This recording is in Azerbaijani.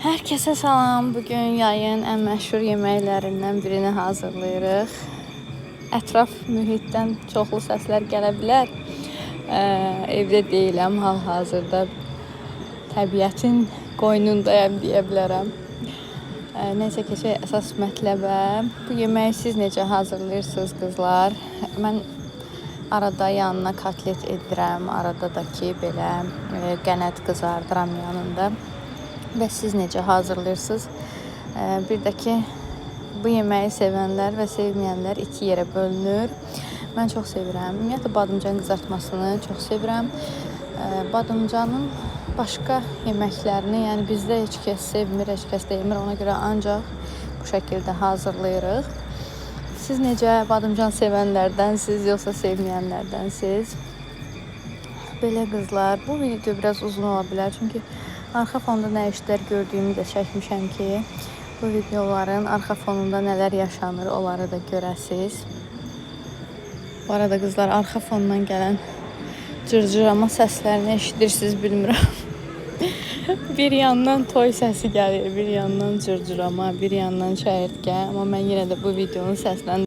Herkese salam. Bugün yayın ən məşhur yeməklərindən birini hazırlayırıq. Ətraf mühitdən çoxlu səslər gələ bilər. Evdə deyiləm, hal-hazırda təbiətin qoynundayam deyə bilərəm. Nəysə keçək əsas mətləbə. Bu yeməyi siz necə hazırlayırsınız qızlar? Mən arada yanına kotlet edirəm, arada da ki belə qənət qızardıram yanında. Və siz necə hazırlayırsınız? Bir də ki, bu yeməyi sevənlər və sevməyənlər iki yerə bölünür. Mən çox sevirəm. Ümumiyyətlə, badımcan qızartmasını çox sevirəm. Badımcanın başqa yeməklərini, yəni bizdə heç kəs sevmir, heç kəs demir. Ona görə ancaq bu şəkildə hazırlayırıq. Siz necə badımcan sevənlərdənsiz, yoxsa sevməyənlərdənsiz? Belə qızlar, bu video biraz uzun ola bilər. Çünki arxa fonda nə işlər gördüyümü də çəkmişəm ki, bu videoların arxa fonunda nələr yaşanır, onları da görəsiz. Bu arada qızlar, arxa fondan gələn cırcırama səslərini eşidirsiniz, bilmirəm. Bir yandan toy səsi gəlir, bir yandan cırcırama, bir yandan çəyirtkə. Amma mən yenə də bu videonu səsləndirəm.